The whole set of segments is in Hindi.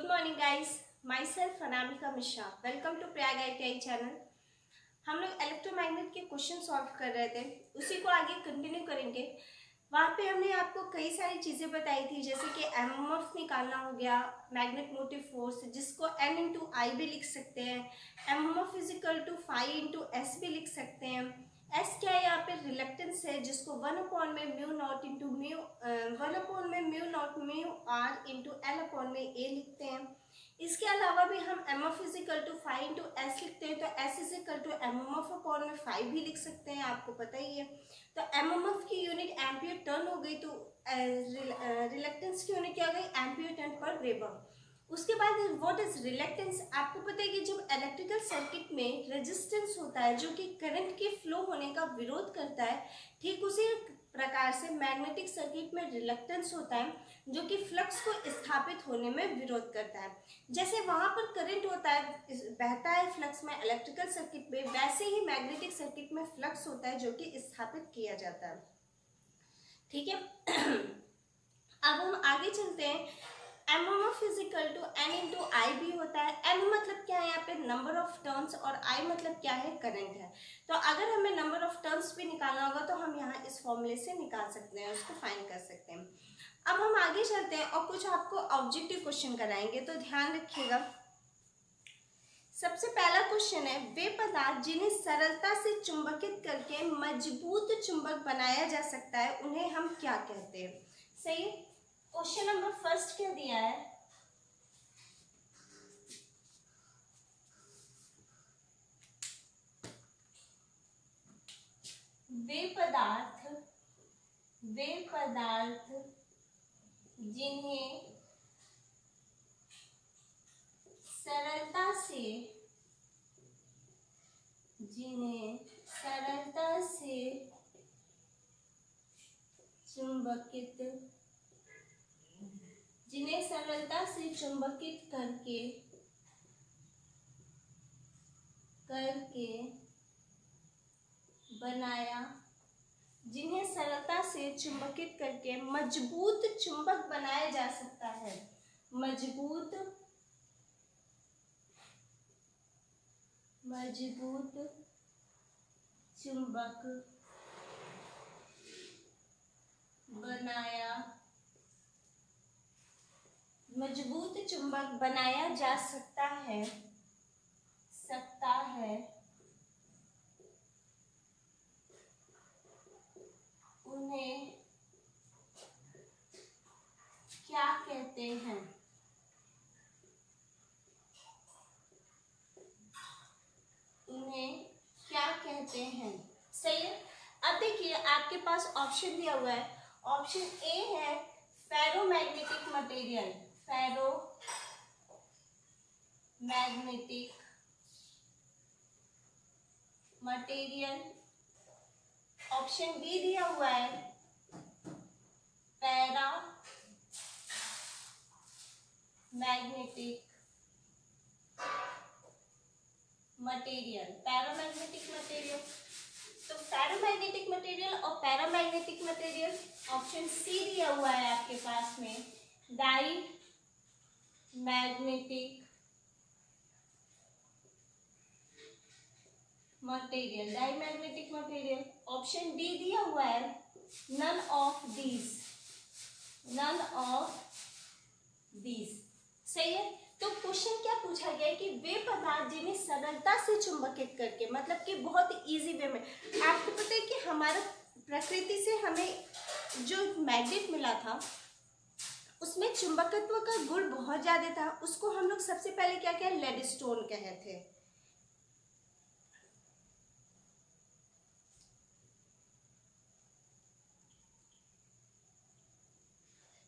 Good morning guys, myself Anamika Mishra. Welcome to Prayag ITI channel. हम लोग इलेक्ट्रोमैग्नेट के क्वेश्चन सॉल्व कर रहे थे, उसी को आगे कंटिन्यू करेंगे। वहाँ पे हमने आपको कई सारी चीज़ें बताई थी, जैसे कि एमएमएफ निकालना हो गया, मैग्नेट मोटिव फोर्स, जिसको N इंटू आई भी लिख सकते हैं। MMF is equal to phi into S भी लिख सकते हैं। एस क्या है, यहाँ पे रिलक्टेंस है, जिसको 1/में म्यू नॉट इंटू म्यू 1/में mu not mu R into L/में ए लिखते हैं। इसके अलावा भी हम M F is equal to five into S लिखते हैं, तो S equal to M M F upon में 5 भी लिख सकते हैं, आपको पता ही है। तो एम एम एफ की यूनिट एम्पियर टर्न हो गई, तो रिलक्टेंस की यूनिट क्या हो गई, एम्पियर टर्न पर वेबर। उसके बाद व्हाट इज रिलक्टेंस, आपको पता है कि जब इलेक्ट्रिकल सर्किट में रेजिस्टेंस होता है जो कि करंट के फ्लो होने का विरोध करता है, ठीक उसी प्रकार से मैग्नेटिक सर्किट में रिलक्टेंस होता है जो कि फ्लक्स को स्थापित होने में विरोध करता है। जैसे वहां पर करंट होता है, बहता है फ्लक्स में इलेक्ट्रिकल सर्किट में, वैसे ही मैग्नेटिक सर्किट में फ्लक्स होता है जो कि स्थापित किया जाता है। ठीक है। अब हम आगे चलते हैं। MMF is equal to N into I भी होता है। एम मतलब क्या है, यहाँ पे नंबर ऑफ टर्न्स, और आई मतलब क्या है, करंट है। तो अगर हमें नंबर ऑफ टर्न्स भी निकालना होगा तो हम यहाँ इस फॉर्मूले से निकाल सकते हैं, उसको फाइंड कर सकते हैं। अब हम आगे चलते हैं और कुछ आपको ऑब्जेक्टिव क्वेश्चन कराएंगे, तो ध्यान रखिएगा। सबसे पहला क्वेश्चन है, वे पदार्थ जिन्हें सरलता से चुंबकित करके मजबूत चुंबक बनाया जा सकता है उन्हें हम क्या कहते हैं। सही है। क्वेश्चन नंबर फर्स्ट क्या दिया है, वे पदार्थ जिन्हें सरलता से चुंबकित करके मजबूत चुंबक बनाया जा सकता है। मजबूत चुंबक बनाया जा सकता है उन्हें क्या कहते हैं। सही है। अब देखिए आपके पास ऑप्शन दिया हुआ है। ऑप्शन ए है फेरोमैग्नेटिक मटेरियल। ऑप्शन बी दिया हुआ है पैरामैग्नेटिक मटेरियल। तो फेरोमैग्नेटिक मटेरियल और पैरामैग्नेटिक मटेरियल। ऑप्शन सी दिया हुआ है आपके पास में डाईमैग्नेटिक मटेरियल। ऑप्शन डी दिया हुआ है नन ऑफ दीज। सही है। तो क्वेश्चन क्या पूछा गया है कि वे पदार्थ जिन्हें सरलता से चुंबकित करके, मतलब कि बहुत इजी वे में। आपको पता है कि हमारा प्रकृति से हमें जो मैग्नेट मिला था उसमें चुंबकत्व का गुण बहुत ज्यादा था। उसको हम लोग सबसे पहले क्या क्या लेडस्टोन कहे थे।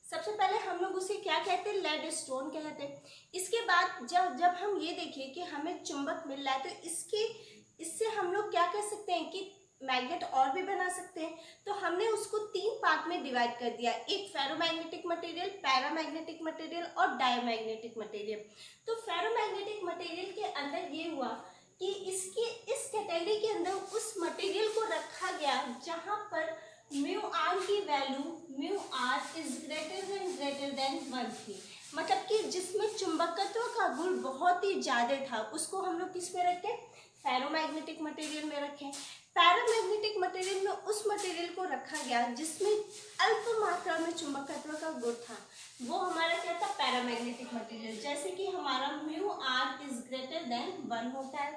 सबसे पहले हम लोग उसे क्या कहते हैं, लेडस्टोन कहते हैं। इसके बाद जब हम ये देखिए कि हमें चुंबक मिल रहा है, तो इससे हम लोग क्या कह सकते हैं कि मैग्नेट और भी बना सकते हैं। तो हमने उसको 3 पार्ट में डिवाइड कर दिया, एक फेरोमैग्नेटिक मटेरियल, पैरामैग्नेटिक मटेरियल और डायमैग्नेटिक मटेरियल। तो फेरोमैग्नेटिक मटेरियल के अंदर ये हुआ कि इस कैटेगरी के अंदर उस मटेरियल को रखा गया जहां पर म्यू आर की value mu r is greater than 1 थी। मतलब कि जिसमें चुंबकत्व का गुण बहुत ही ज्यादा था, उसको हम लोग किस में रखें, फेरोमैग्नेटिक मटेरियल में रखें। पैरामैग्नेटिक मटेरियल में उस मटेरियल को रखा गया जिसमें अल्प मात्रा में चुंबकत्व का गुण था, वो हमारा क्या था, पैरामैग्नेटिक मटेरियल। जैसे कि हमारा mu r is greater than 1 होता है।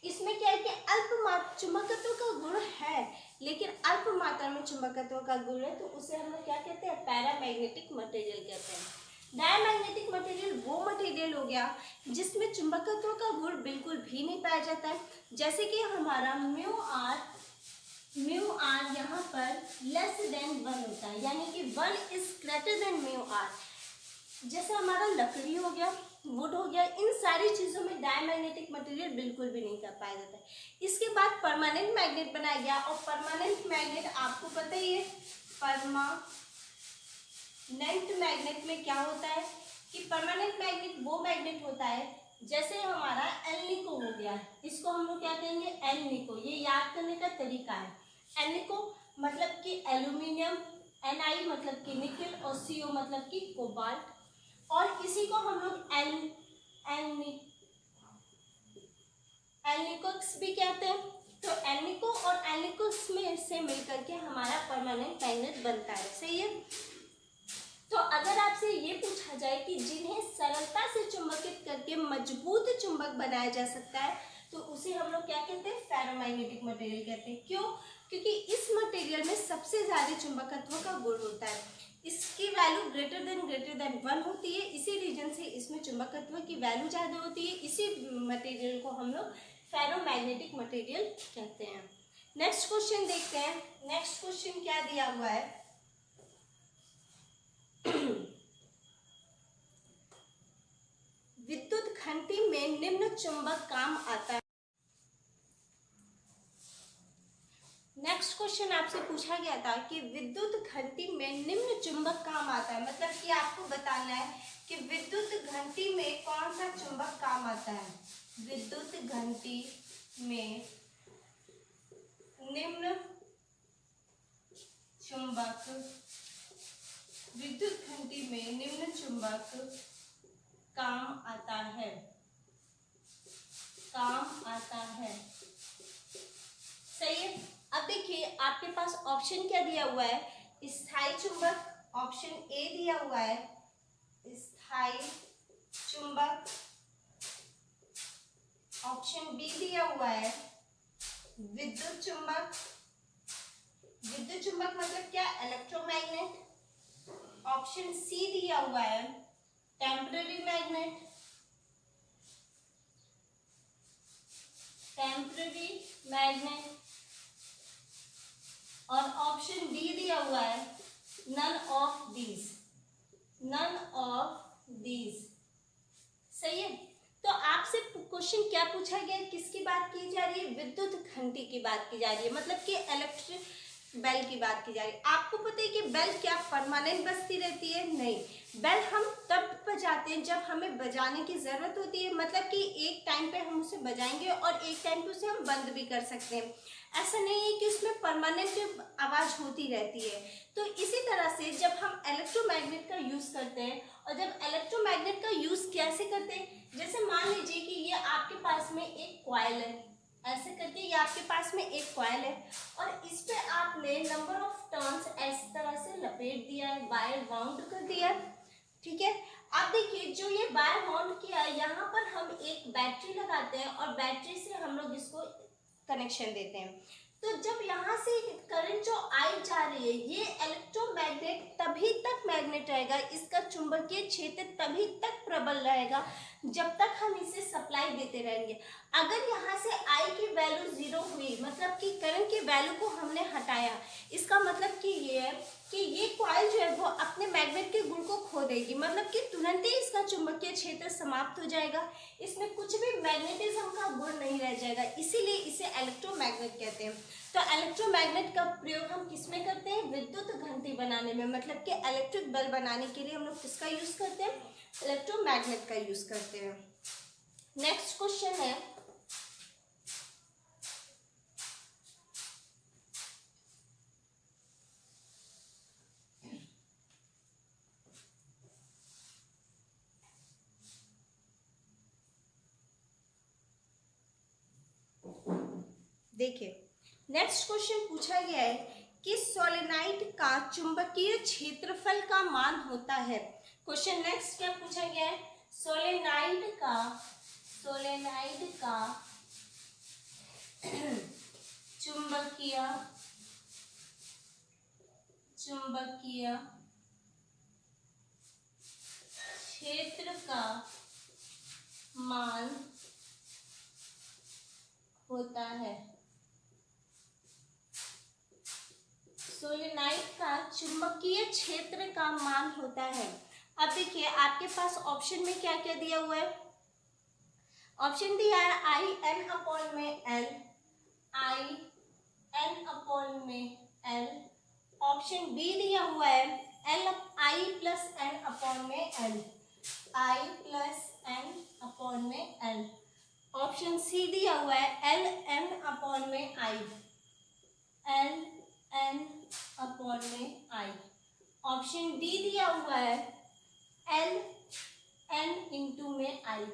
इसमें क्या है कि अल्प मात्रा चुंबकत्व का गुण है, लेकिन अल्प मात्रा में चुंबकत्व का गुण है, तो उसे हम लोग क्या कहते हैं, पैरामैग्नेटिक मटेरियल कहते हैं। डायमैग्नेटिक मटेरियल वो मटेरियल हो गया जिसमें चुंबकत्व का गुण बिल्कुल भी नहीं पाया जाता है। जैसे कि हमारा म्यू आर यहाँ पर लेस देन 1 होता है, यानी कि 1 is greater than mu r. जैसे हमारा लकड़ी हो गया, वुड हो गया, इन सारी चीजों में डायमैग्नेटिक मटेरियल बिल्कुल भी नहीं कर पाया जाता है। इसके बाद परमानेंट मैग्नेट बनाया गया, और परमानेंट मैग्नेट आपको पता ही है, परमानेंट मैग्नेट में क्या होता है कि परमानेंट मैग्नेट वो मैग्नेट होता है, जैसे हमारा एलनिको हो गया, इसको हम लोग क्या कहेंगे, एलनिको। ये याद करने का तरीका है। एलनिको मतलब कि एल्यूमिनियम, Ni मतलब कि निकल, और Co मतलब कि कोबाल्ट, और इसी को हम लोग एल्निकोक्स भी कहते हैं। तो एल्निको और एल्निकोक्स में से मिलकर के हमारा परमानेंट मैग्नेट बनता है, सही है। तो अगर आपसे ये पूछा जाए कि जिन्हें सरलता से चुंबकित करके मजबूत चुंबक बनाया जा सकता है, तो उसे हम लोग क्या कहते हैं, फेरोमैग्नेटिक मटेरियल कहते हैं। क्यों? क्योंकि इस मटेरियल में सबसे ज्यादा चुंबकत्व का गुण होता है, इसकी वैल्यू ग्रेटर देन 1 होती है, इसी रीजन से इसमें चुंबकत्व की वैल्यू ज्यादा होती है। इसी मटेरियल को हम लोग फेरोमैग्नेटिक मटेरियल कहते हैं। नेक्स्ट क्वेश्चन देखते हैं। नेक्स्ट क्वेश्चन क्या दिया हुआ है, विद्युत घंटी में निम्न चुंबक काम आता है। नेक्स्ट क्वेश्चन आपसे पूछा गया था कि विद्युत घंटी में निम्न चुंबक काम आता है, मतलब कि आपको बताना है कि विद्युत घंटी में कौन सा चुंबक काम आता है। विद्युत घंटी में निम्न चुंबक, विद्युत घंटी में निम्न चुंबक काम आता है, काम आता है, सही है। अब देखिए आपके पास ऑप्शन क्या दिया हुआ है, स्थायी चुंबक, ऑप्शन ए दिया हुआ है स्थायी चुंबक, ऑप्शन बी दिया हुआ है विद्युत चुंबक। विद्युत चुंबक मतलब क्या, इलेक्ट्रोमैग्नेट। ऑप्शन सी दिया हुआ है टेम्पररी मैग्नेट, टेम्पररी मैग्नेट, और ऑप्शन डी दिया हुआ है none of these, none of these, सही है। तो आपसे क्वेश्चन क्या पूछा गया, किसकी बात की जा रही है, विद्युत घंटी की बात की जा रही है, मतलब कि इलेक्ट्रिक बेल की बात की जा रही है। आपको पता है कि बेल क्या परमानेंट बजती रहती है, नहीं, बेल हम तब बजाते हैं जब हमें बजाने की जरूरत होती है, मतलब कि एक टाइम पे हम उसे बजाएंगे और एक टाइम पे उसे हम बंद भी कर सकते हैं। ऐसा नहीं है कि उसमें परमानेंट आवाज होती रहती है। तो इसी तरह से जब हम इलेक्ट्रोमैग्नेट का यूज करते हैं, और जब इलेक्ट्रोमैग्नेट का यूज कैसे करते हैं, जैसे मान लीजिए कि ये आपके पास में एक कॉइल है, ऐसे करके ये आपके पास में एक कॉइल है, और इस पे आपने नंबर ऑफ टर्न्स इस तरह से लपेट दिया है, वायर वाउंड कर दिया है, ठीक है। अब देखिए जो ये वायर माउंट किया है, यहाँ पर हम एक बैटरी लगाते हैं और बैटरी से हम लोग इसको कनेक्शन देते हैं। तो जब यहाँ से करंट जो आई जा रही है, ये इलेक्ट्रोमैग्नेट तभी तक मैग्नेट रहेगा, इसका चुंबकीय क्षेत्र तभी तक प्रबल रहेगा जब तक हम इसे सप्लाई देते रहेंगे। अगर यहाँ से आई की वैल्यू 0 हुई, मतलब कि करंट की वैल्यू को हमने हटाया, इसका मतलब कि ये है कि ये कॉइल जो है वो अपने मैग्नेट के गुण को खो देगी, मतलब कि तुरंत ही इसका चुंबकीय क्षेत्र समाप्त हो जाएगा, इसमें कुछ भी मैग्नेटिज्म का गुण नहीं रह जाएगा, इसीलिए इसे इलेक्ट्रोमैग्नेट कहते हैं। तो इलेक्ट्रोमैग्नेट का प्रयोग हम किसमें करते हैं, विद्युत घंटी बनाने में, मतलब कि इलेक्ट्रिक बल्ब बनाने के लिए हम लोग किसका यूज करते हैं, इलेक्ट्रोमैग्नेट का यूज करते हैं। नेक्स्ट क्वेश्चन है, देखिए नेक्स्ट क्वेश्चन पूछा गया है कि सोलेनाइड का चुंबकीय क्षेत्रफल का मान होता है। क्वेश्चन नेक्स्ट क्या पूछा गया है, सोलेनाइड का चुंबकीय क्षेत्र का मान होता है। सोलेनाइड का चुंबकीय क्षेत्र का मान होता है। अब देखिए आपके पास ऑप्शन में क्या क्या दिया हुआ है। ऑप्शन दिया है आई एन अपॉन में एल, ऑप्शन बी दिया हुआ है L I plus N upon में एल, ऑप्शन सी दिया हुआ है एल एन अपॉन में आई, ऑप्शन डी दिया हुआ है एल एन इंटू में आई।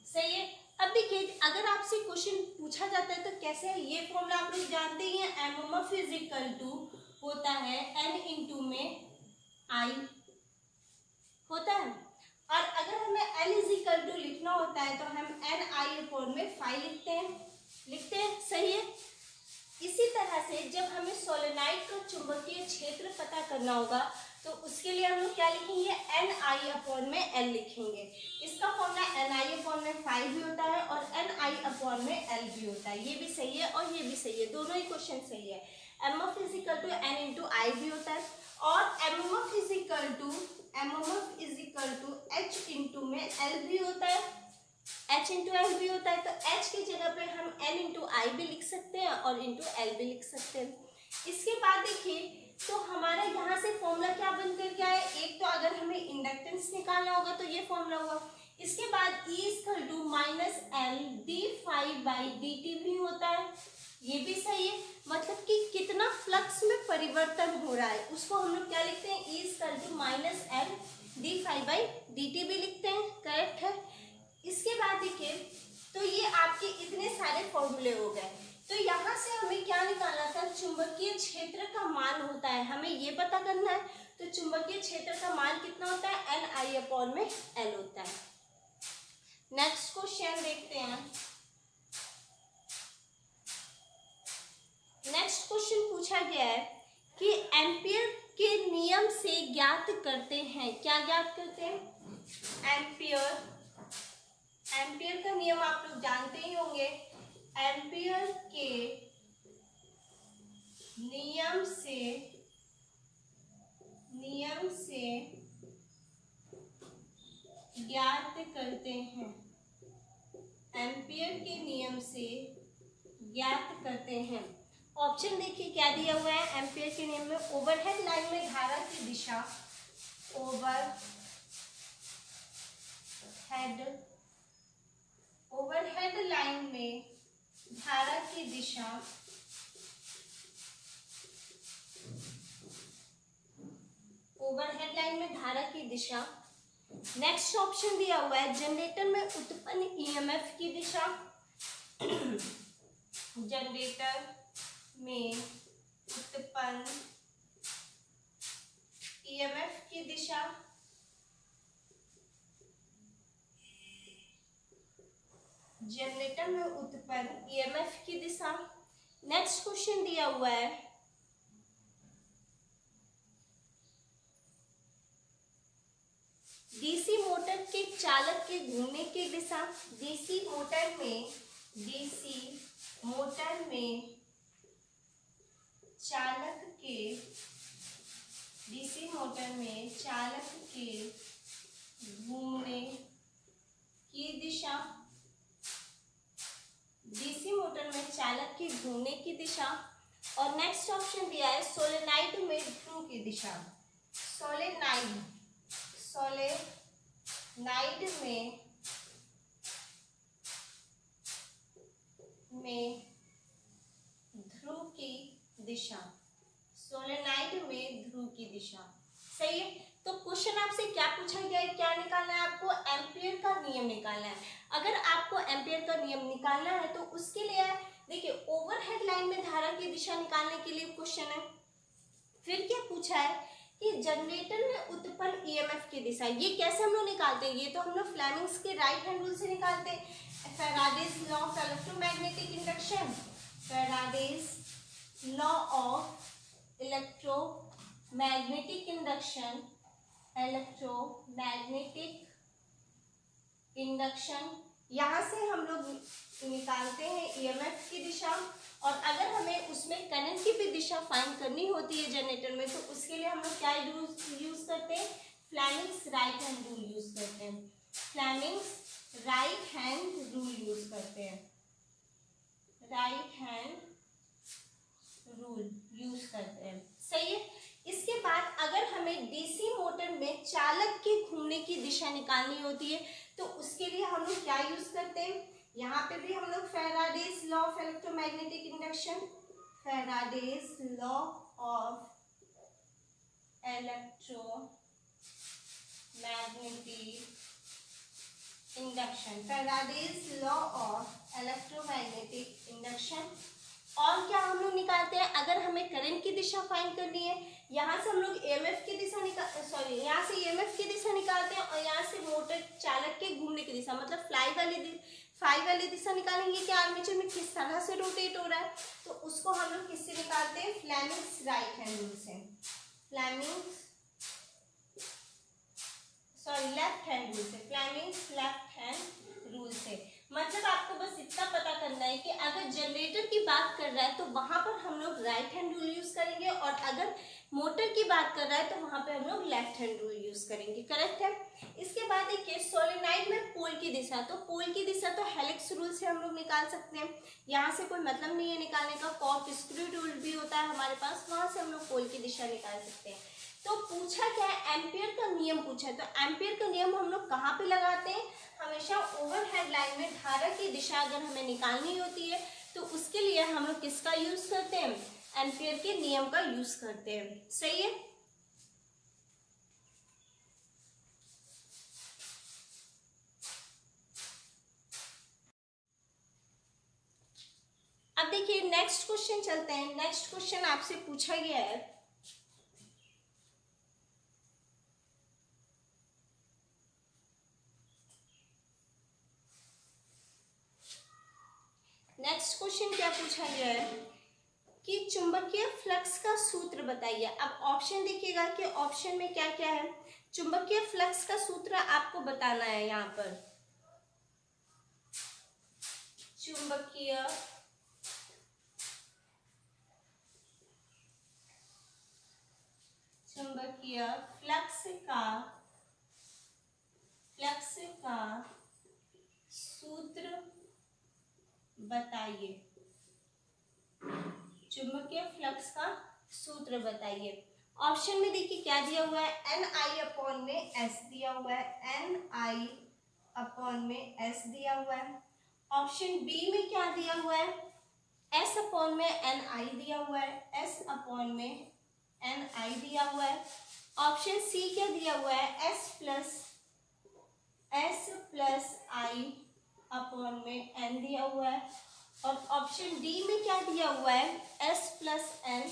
सही है। अब देखिए अगर आपसे क्वेश्चन पूछा जाता है तो कैसे है, ये फॉर्मूला आप लोग जानते ही हैं, एमएमएफ इज इक्वल टू होता है एन इंटू में आई होता है। और अगर हमें एल इज इक्वल टू लिखना होता है तो हम एन आई अपॉन में 5 लिखते हैं। सही है। इसी तरह से जब हमें सोलेनाइड का चुंबकीय क्षेत्र पता करना होगा तो उसके लिए हम लोग क्या लिखेंगे, एन आई अपॉन में एल लिखेंगे। इसका फॉर्मूला एन आई अपॉन में 5 भी होता है और एन आई अपॉन में एल भी होता है। ये भी सही है और ये भी सही है, दोनों ही क्वेश्चन सही है। M F is equal to N into I भी होता है और M F is equal to H into में एल भी होता है, एच इंटू एल भी होता है। तो एच की जगह पे हम एन इंटू आई भी लिख सकते हैं और इंटू एल भी लिख सकते हैं। इसके बाद देखिए तो हमारा यहाँ से फॉर्मूला क्या बनकर क्या है, एक तो अगर हमें इंडक्टेंस निकालना होगा तो ये फॉर्मूला हुआ। इसके बाद E equal to minus L D five by D T भी होता है, ये भी सही है। मतलब कि कितना फ्लक्स में परिवर्तन हो रहा है उसको हम लोग क्या लिखते हैं, E equal to minus L D five by D T भी लिखते हैं, करेक्ट है। इसके बाद देखिए तो ये आपके इतने सारे फॉर्मूले हो गए। तो यहाँ से हमें क्या निकालना था, चुंबकीय क्षेत्र का मान होता है, हमें ये पता करना है। तो चुंबकीय क्षेत्र का मान कितना होता है, एन आई अपॉन में एल होता है। नेक्स्ट क्वेश्चन देखते हैं। नेक्स्ट क्वेश्चन पूछा गया है कि एम्पियर के नियम से ज्ञात करते हैं, क्या ज्ञात करते हैं, एम्पियर का नियम आप लोग जानते ही होंगे। एम्पियर के नियम से ज्ञात करते हैं, एम्पियर के नियम से ज्ञात करते हैं। ऑप्शन देखिए क्या दिया हुआ है एम्पियर के नियम में, ओवरहेड लाइन में धारा की दिशा, ओवरहेड लाइन में धारा की दिशा नेक्स्ट ऑप्शन दिया हुआ है जनरेटर में उत्पन्न ईएमएफ की दिशा, जनरेटर में उत्पन्न ईएमएफ की दिशा, जनरेटर में उत्पन्न ईएमएफ की दिशा। नेक्स्ट क्वेश्चन दिया हुआ है डीसी मोटर के चालक के घूमने की दिशा, डीसी मोटर में चालक के घूमने की दिशा, डीसी मोटर में चालक के घूमने की दिशा। और नेक्स्ट ऑप्शन दिया है सोलेनाइड में ध्रुव की दिशा, सोलेनाइड में ध्रुव की दिशा, सोलेनाइड में ध्रुव की दिशा। सही है। तो क्वेश्चन आपसे क्या पूछा गया है, क्या निकालना है आपको, एम्पियर का नियम निकालना है। अगर आपको एम्पियर का नियम निकालना है तो उसके लिए देखिए ओवरहेड दिशा निकालने के लिए क्वेश्चन है। फिर क्या पूछा है कि जनरेटर में उत्पन्न ईएमएफ की दिशा, ये कैसे हम लोग निकालते हैं, ये तो हम लोग फ्लेमिंग्स के राइट हैंड रूल से निकालते हैं। Faraday's law of electromagnetic induction, Faraday's law of electromagnetic induction, electromagnetic induction, यहाँ से हम लोग निकालते हैं ईएमएफ की दिशा। और अगर हमें उसमें करंट की भी दिशा फाइंड करनी होती है जनरेटर में, तो उसके लिए हम लोग क्या यूज करते हैं, Fleming's right hand rule use करते हैं, Fleming's right hand rule use करते हैं, राइट हैंड रूल यूज करते हैं। सही है। इसके बाद अगर हमें डीसी मोटर में चालक के घूमने की दिशा निकालनी होती है, तो उसके लिए हम लोग क्या यूज करते हैं, यहाँ पे भी हम लोग Faraday's law of electromagnetic induction, Faraday's law of electromagnetic induction, Faraday's law of electromagnetic induction. और क्या हम लोग निकालते हैं, अगर हमें करंट की दिशा फाइंड करनी है, यहाँ से हम लोग ईएमएफ की दिशा यहाँ से ईएमएफ की दिशा निकालते हैं, और यहाँ से मोटर चालक के घूमने की दिशा, मतलब फाई वाली दिशा निकालेंगे कि आर्मेचर में किस तरह से रोटेट हो रहा है, तो उसको हम लोग किससे निकालते हैं, फ्लेमिंग्स राइट हैंड रूल से, लेफ्ट हैंड रूल से, फ्लेमिंग्स लेफ्ट हैंड रूल से। मतलब आपको बस इतना पता करना है कि अगर जनरेटर की बात कर रहा है तो वहां पर हम लोग राइट हैंड रूल यूज करेंगे, और अगर मोटर की बात कर रहा है तो वहां पे हम लोग लेफ्ट हैंड रूल यूज करेंगे। करेक्ट है। इसके बाद देखिए सोलेनाइड में पोल की दिशा, तो पोल की दिशा तो हेलिक्स रूल से हम लोग निकाल सकते हैं, यहाँ से कोई मतलब नहीं है निकालने का, कॉर्क स्क्रू रूल भी होता है हमारे पास, वहां से हम लोग पोल की दिशा निकाल सकते हैं। तो पूछा क्या है, एम्पियर का नियम पूछा है, तो एम्पियर का नियम हम लोग कहाँ पे लगाते हैं, हमेशा ओवरहेड लाइन में धारा की दिशा अगर हमें निकालनी होती है तो उसके लिए हम लोग किसका यूज करते हैं, एम्पियर के नियम का यूज करते हैं। सही है। अब देखिए नेक्स्ट क्वेश्चन चलते हैं। नेक्स्ट क्वेश्चन आपसे पूछा गया है, नेक्स्ट क्वेश्चन क्या पूछा गया है कि चुंबकीय फ्लक्स का सूत्र बताइए। अब ऑप्शन देखिएगा कि ऑप्शन में क्या क्या है। चुंबकीय फ्लक्स का सूत्र आपको बताना है, यहाँ पर चुंबकीय फ्लक्स का सूत्र बताइए, चुंबकीय फ्लक्स का सूत्र बताइए। ऑप्शन में देखिए क्या दिया हुआ है, Ni/S दिया हुआ है, Ni/S दिया हुआ है। ऑप्शन बी में क्या दिया हुआ है, S/Ni दिया हुआ है, S/Ni दिया हुआ है। ऑप्शन सी क्या दिया हुआ है, S प्लस I/N दिया हुआ है। और ऑप्शन डी में क्या दिया हुआ है, S प्लस N/I।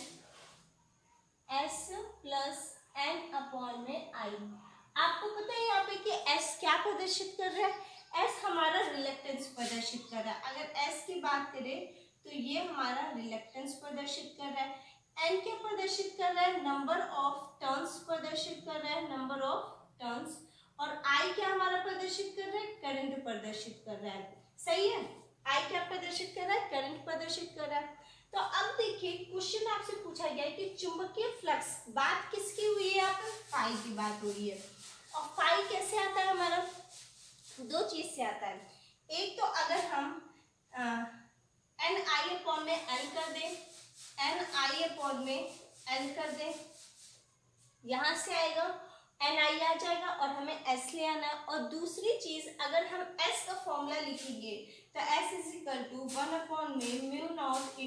आपको पता है यहाँ पे कि S क्या प्रदर्शित कर रहा है, S हमारा रिलक्टेंस प्रदर्शित कर रहा है। अगर S की बात करें तो ये हमारा रिलक्टेंस प्रदर्शित कर रहा है। N क्या प्रदर्शित कर रहा है, नंबर ऑफ टर्न्स प्रदर्शित कर रहा है, नंबर ऑफ टर्न्स। और I क्या हमारा प्रदर्शित कर रहा है, करंट प्रदर्शित कर रहा है। सही है। I क्या प्रदर्शित कर रहा है, करंट प्रदर्शित कर रहा है। तो अब देखिए क्वेश्चन आपसे पूछा गया है कि चुंबकीय फ्लक्स, बात किसकी हुई है, यहाँ पर फाई की बात हो रही है। और फाई कैसे आता है हमारा, दो चीज से आता है। एक तो अगर हम Ni/N कर दें, Ni/N कर दें, यहां से आएगा Ni आ जाएगा और हमें S ले आना है। और दूसरी चीज, अगर हम S का फॉर्मूला लिखेंगे तो S = 1/μ0 ×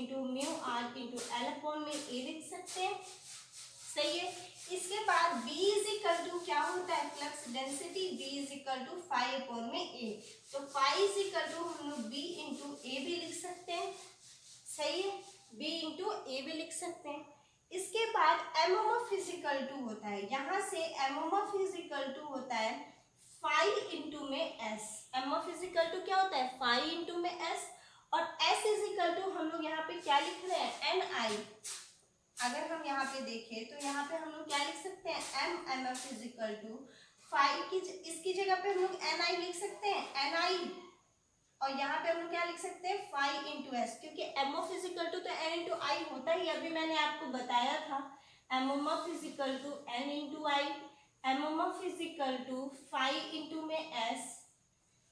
μr/L/A लिख सकते हैं। सही है। इसके बाद B क्या होता है, फ्लक्स डेंसिटी, B = φ/A। तो φ हम लोग B × A भी लिख सकते हैं। सही है। B इंटू ए भी लिख सकते हैं। इसके बाद एमएमएफ इजिकल टू होता है, यहाँ से एमएमएफ इजिकल टू होता है फाई इंटू में एस। एमएमएफ इजिकल टू क्या होता है, फाई इंटू में एस, और एस इजिकल टू हम लोग यहाँ पे क्या लिख रहे हैं, एन आई। अगर हम यहाँ पे देखें तो यहाँ पे हम लोग क्या लिख सकते हैं, M M F is equal to phi की, इसकी जगह पे हम लोग एन आई लिख सकते हैं, एन आई, और यहाँ पे हम लोग क्या लिख सकते हैं, फाई इंटू एस, क्योंकि एम एफ इजिकल टू तो एन इंटू आई होता ही, अभी मैंने आपको बताया था। M M F is equal to N into I, M M F is equal to phi into में एस,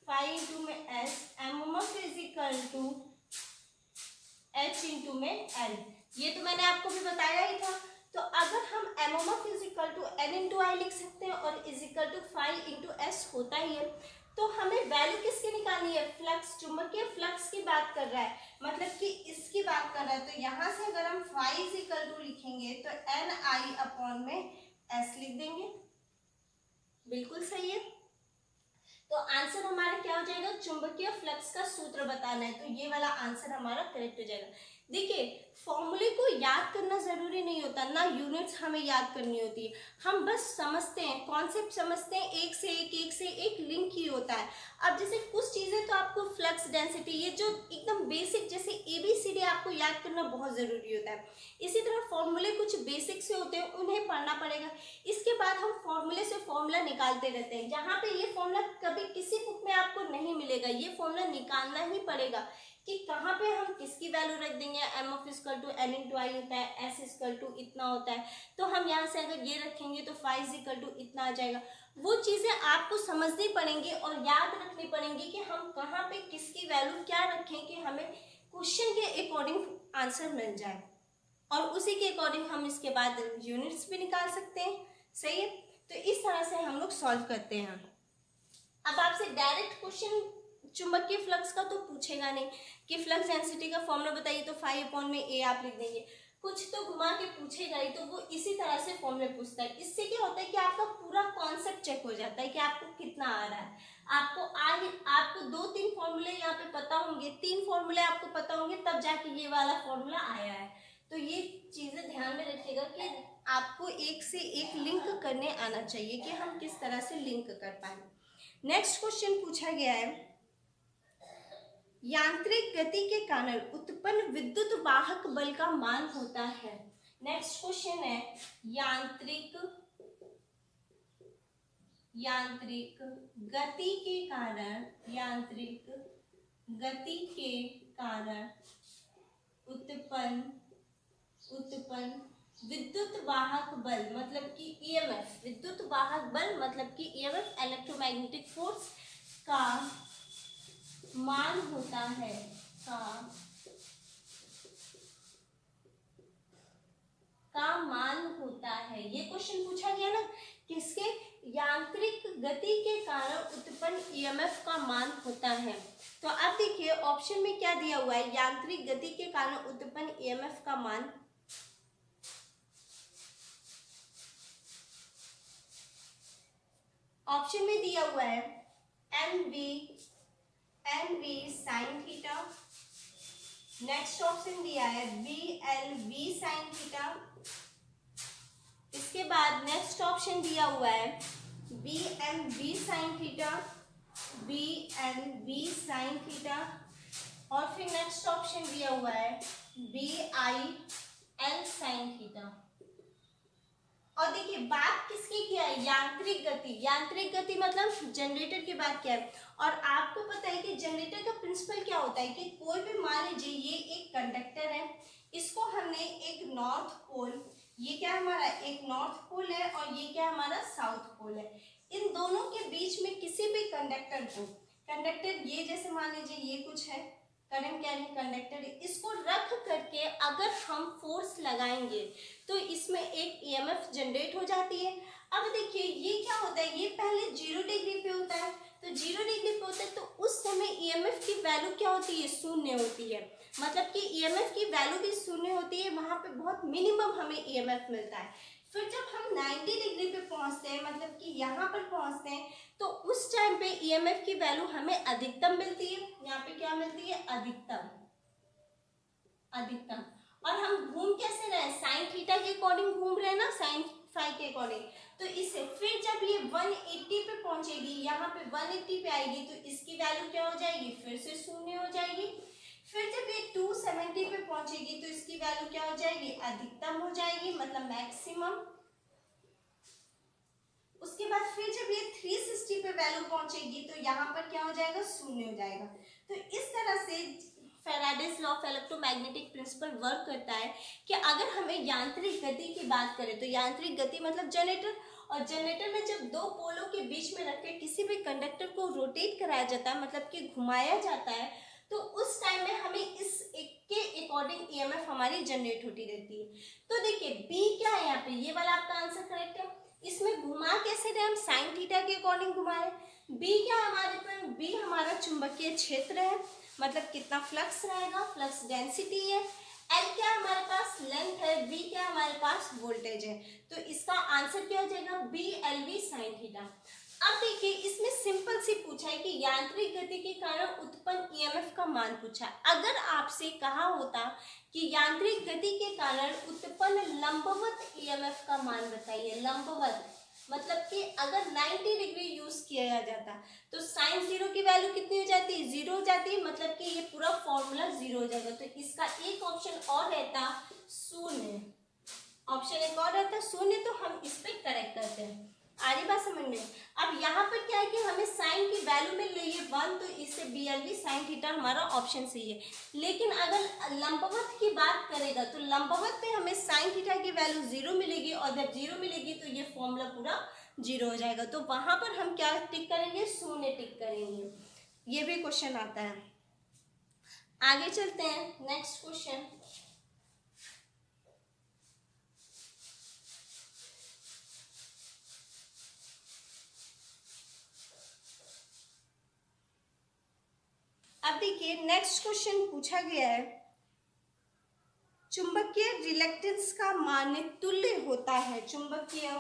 फाई इंटू में S, M M F is equal to H into में एल। ये तो मैंने आपको भी बताया ही था। तो अगर हम MMF is equal to N into I लिख सकते हैं और equal to phi into S होता ही है, तो हमें वैल्यू किसकी निकालनी है, फ्लक्स, चुंबकीय फ्लक्स की बात कर रहा है, मतलब कि इसकी बात कर रहा है। तो यहाँ से अगर हम फाई इजिकल टू लिखेंगे तो एन आई अपॉन में एस लिख देंगे, बिल्कुल सही है। तो आंसर हमारा क्या हो जाएगा, चुंबकीय फ्लक्स का सूत्र बताना है, तो ये वाला आंसर हमारा करेक्ट हो जाएगा। देखिए फॉर्मूले को याद करना जरूरी नहीं होता, ना यूनिट्स हमें याद करनी होती है, हम बस समझते हैं, कॉन्सेप्ट समझते हैं, एक से एक लिंक ही होता है। अब जैसे कुछ चीजें तो आपको फ्लक्स डेंसिटी, ये जो एकदम बेसिक जैसे ABCD आपको याद करना बहुत जरूरी होता है, इसी तरह फॉर्मूले कुछ बेसिक से होते हैं, उन्हें पढ़ना पड़ेगा। इसके बाद हम फॉर्मूले से फॉर्मूला निकालते रहते हैं, जहाँ पे ये फॉर्मूला कभी किसी बुक में आपको नहीं मिलेगा, ये फॉर्मूला निकालना ही पड़ेगा कि कहाँ पे हम किसकी वैल्यू रख देंगे। M of equal to N into I होता है, एस इक्वल टू इतना होता है, तो हम यहाँ से अगर ये रखेंगे तो फाइव इक्वल टू इतना आ जाएगा। वो चीज़ें आपको समझनी पड़ेंगी और याद रखनी पड़ेंगी कि हम कहाँ पे किसकी वैल्यू क्या रखें कि हमें क्वेश्चन के अकॉर्डिंग आंसर मिल जाए, और उसी के अकॉर्डिंग हम इसके बाद यूनिट्स भी निकाल सकते हैं। सही है, तो इस तरह से हम लोग सॉल्व करते हैं। अब आपसे डायरेक्ट क्वेश्चन चुंबकीय फ्लक्स का तो पूछेगा नहीं कि फ्लक्स डेंसिटी का फॉर्मूला बताइए, तो 5/A आप लिख देंगे, कुछ तो घुमा के पूछेगा ही, तो वो इसी तरह से फॉर्मूले पूछता है। इससे क्या होता है कि आपका पूरा कॉन्सेप्ट चेक हो जाता है कि आपको कितना आ रहा है। आपको 2-3 फॉर्मूले यहाँ पे पता होंगे, 3 फॉर्मूले आपको पता होंगे, तब जाके ये वाला फॉर्मूला आया है। तो ये चीजें ध्यान में रखिएगा कि आपको एक से एक लिंक करने आना चाहिए कि हम किस तरह से लिंक कर पाए। नेक्स्ट क्वेश्चन पूछा गया है, यांत्रिक गति के कारण उत्पन्न विद्युत वाहक बल का मान होता है। नेक्स्ट क्वेश्चन है, यांत्रिक गति के कारण उत्पन्न विद्युत वाहक बल मतलब कि EMF, विद्युत वाहक बल मतलब कि EMF इलेक्ट्रोमैग्नेटिक फोर्स का मान होता है, ये क्वेश्चन पूछा गया ना, किसके, यांत्रिक गति के कारण उत्पन्न EMF का मान होता है। तो अब देखिए ऑप्शन में क्या दिया हुआ है, यांत्रिक गति के कारण उत्पन्न EMF का मान, ऑप्शन में दिया हुआ है NV sine theta, next option दिया है BLV साइन थीटा, इसके बाद नेक्स्ट ऑप्शन दिया हुआ है BMV साइन थीटा, और फिर नेक्स्ट ऑप्शन दिया हुआ है BIL साइन थीटा। और देखिए बात किसकी क्या है, यांत्रिक गति मतलब जनरेटर की बात क्या है। और आपको पता है कि जनरेटर का प्रिंसिपल क्या होता है कि कोई भी, मान लीजिए ये एक कंडक्टर है, इसको हमने एक नॉर्थ पोल, ये क्या हमारा एक नॉर्थ पोल है और ये क्या हमारा साउथ पोल है, इन दोनों के बीच में किसी भी कंडक्टर ये जैसे मान लीजिए ये कुछ है, करंट कैरिंग कंडक्टर, इसको रख करके अगर हम फोर्स लगाएंगे तो इसमें एक EMF जनरेट हो जाती है। अब देखिए ये क्या होता है, ये पहले 0 डिग्री पे होता है, तो 0 डिग्री पे होता है तो उस समय EMF की वैल्यू क्या होती है, शून्य होती है, मतलब कि EMF की वैल्यू भी शून्य होती है, वहां पे बहुत मिनिमम हमें EMF मिलता है। फिर जब हम 90 डिग्री पे पहुंचते हैं, मतलब कि यहाँ पर पहुंचते हैं, तो उस टाइम पे EMF की वैल्यू हमें अधिकतम मिलती है, यहाँ पे क्या मिलती है, अधिकतम। हम घूम कैसे रहे हैं, साइन थीटा के अकॉर्डिंग घूम रहे हैं ना, साइन फाई के अकॉर्डिंग। तो इससे फिर जब ये 180 पे पहुंचेगी, यहाँ पे 180 पे आएगी, तो इसकी वैल्यू क्या हो जाएगी, फिर से शून्य हो जाएगी। फिर जब ये 270 पे पहुंचेगी तो इसकी वैल्यू क्या हो जाएगी, अधिकतम हो जाएगी, मतलब मैक्सिमम। उसके बाद फिर जब ये 360 पे वैल्यू पहुंचेगी तो यहाँ पर क्या हो जाएगा, शून्य हो जाएगा। तो इस तरह से Faraday's law of electromagnetic principle work करता है कि अगर हमें यांत्रिक गति की बात करें तो यांत्रिक गति मतलब जनरेटर, और जनरेटर में जब दो पोलों के बीच में रख के किसी भी कंडक्टर को रोटेट कराया जाता है, मतलब कि घुमाया जाता है, तो उस टाइम में हमें इस एक के अकॉर्डिंग ईएमएफ हमारी जनरेट होती रहती है। तो देखिए बी क्या है यहाँ पे, ये वाला आपका आंसर करेक्ट है। इसमें घुमा कैसे रहे हम, साइन थीटा के अकॉर्डिंग घुमाए। बी क्या है हमारे पर, बी हमारा चुंबकीय क्षेत्र है, मतलब कितना फ्लक्स रहेगा, फ्लक्स डेंसिटी है। एल क्या है हमारे पास, लेंथ है। वी क्या है हमारे पास, वोल्टेज है। तो इसका आंसर क्या हो जाएगा, B L V sine theta. अब देखिए इसमें सिंपल सी पूछा है कि यांत्रिक गति के कारण उत्पन्न ईएमएफ का मान पूछा है। अगर आपसे कहा होता कि यांत्रिक गति के कारण उत्पन्न लंबवत ईएमएफ का मान बताइए, लंबवत मतलब कि अगर 90 डिग्री यूज किया जाता तो साइन जीरो की वैल्यू कितनी हो जाती है, जीरो हो जाती है, मतलब कि ये पूरा फॉर्मूला जीरो हो जाएगा। तो इसका एक ऑप्शन और रहता शून्य, ऑप्शन एक और रहता शून्य, तो हम इस पे करेक्ट करते हैं। आ रही बात समझ में। अब यहाँ पर क्या है कि हमें साइन की वैल्यू मिल रही है 1, तो इससे BLV साइन थीटा हमारा ऑप्शन सही है। लेकिन अगर लंबवत की बात करेगा तो लंबवत पे हमें साइन थीटा की वैल्यू 0 मिलेगी, और जब 0 मिलेगी तो ये फॉर्मूला पूरा 0 हो जाएगा। तो वहां पर हम क्या टिक करेंगे, शून्य टिक करेंगे। ये भी क्वेश्चन आता है। आगे चलते हैं, नेक्स्ट क्वेश्चन। अब देखिए नेक्स्ट क्वेश्चन पूछा गया है, चुंबकीय रिलक्टेंस का मान तुल्य होता है, चुंबकीय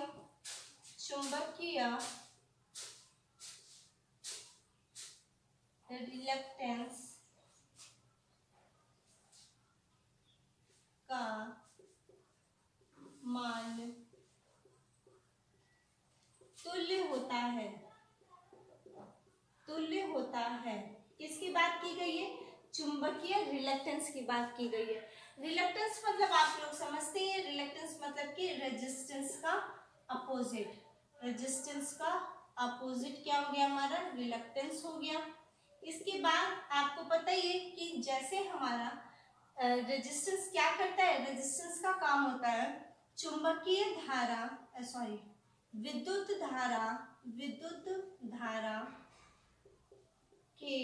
रिलक्टेंस का मान तुल्य होता है, तुल्य होता है। किसकी बात की गई है, चुंबकीय रिलक्टेंस की बात की गई है। रिलक्टेंस मतलब आप लोग समझते हैं, रिलक्टेंस मतलब कि रेजिस्टेंस का अपोजिट, रेजिस्टेंस का अपोजिट क्या हो गया हमारा, रिलक्टेंस हो गया। इसके बाद आपको पता ही है कि जैसे हमारा रेजिस्टेंस क्या करता है, रेजिस्टेंस का काम होता है चुंबकीय धारा विद्युत धारा के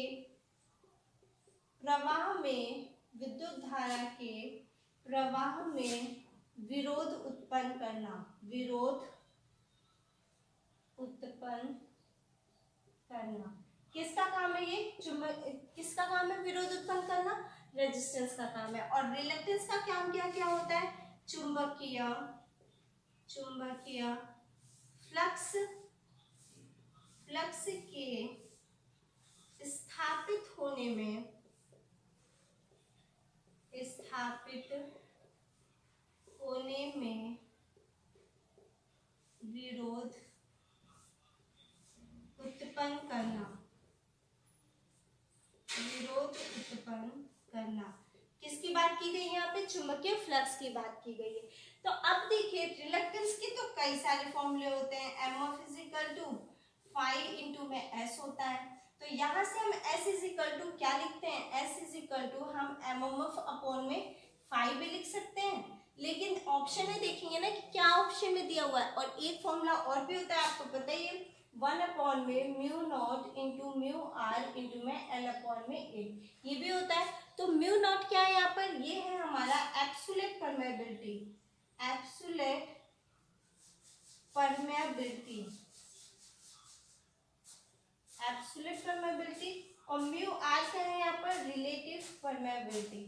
प्रवाह में, विद्युत धारा के प्रवाह में विरोध उत्पन्न करना, विरोध उत्पन्न करना। किसका काम है ये, किसका काम है विरोध उत्पन्न करना, रेजिस्टेंस का काम है। और रिलक्टेंस का काम क्या क्या होता है, चुंबकीय फ्लक्स के स्थापित होने में विरोध उत्पन्न करना, किसकी बात की गई है यहाँ पे, चुंबकीय फ्लक्स की बात की गई है। तो अब देखिए रिलक्टेंस के तो कई सारे फॉर्मूले होते हैं, MF equal to phi into में S होता है। तो यहाँ से हम S इक्वल टू क्या लिखते हैं, S इक्वल टू हम MMF अपॉन में फाई भी लिख सकते हैं। लेकिन ऑप्शन में देखेंगे ना कि क्या ऑप्शन में दिया हुआ है। और एक फॉर्मूला और भी होता है, आपको पता ही है, 1 अपॉन में mu not into mu R into में L अपॉन में A, ये भी होता है। तो म्यू नॉट क्या है यहाँ पर, ये है हमारा एब्सोल्यूट परमेबिलिटी, एब्सोल्यूट परमेबिलिटी। और म्यू आर क्या है यहाँ पर, रिलेटिव परमेबिलिटी,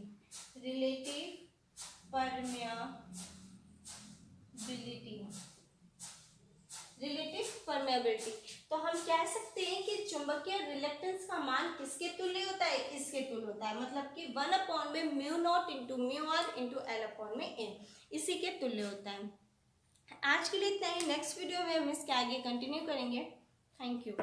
रिलेटिव परमेबिलिटी। तो हम कह सकते हैं कि चुंबकीय रिलेक्टेंस का मान किसके तुल्य होता है, इसके तुल्य होता है, मतलब कि 1 में mu not into mu R into L upon में एन, इसी के तुल्य होता है। आज के लिए इतना ही। नेक्स्ट वीडियो में हम इसके आगे कंटिन्यू करेंगे। Thank you.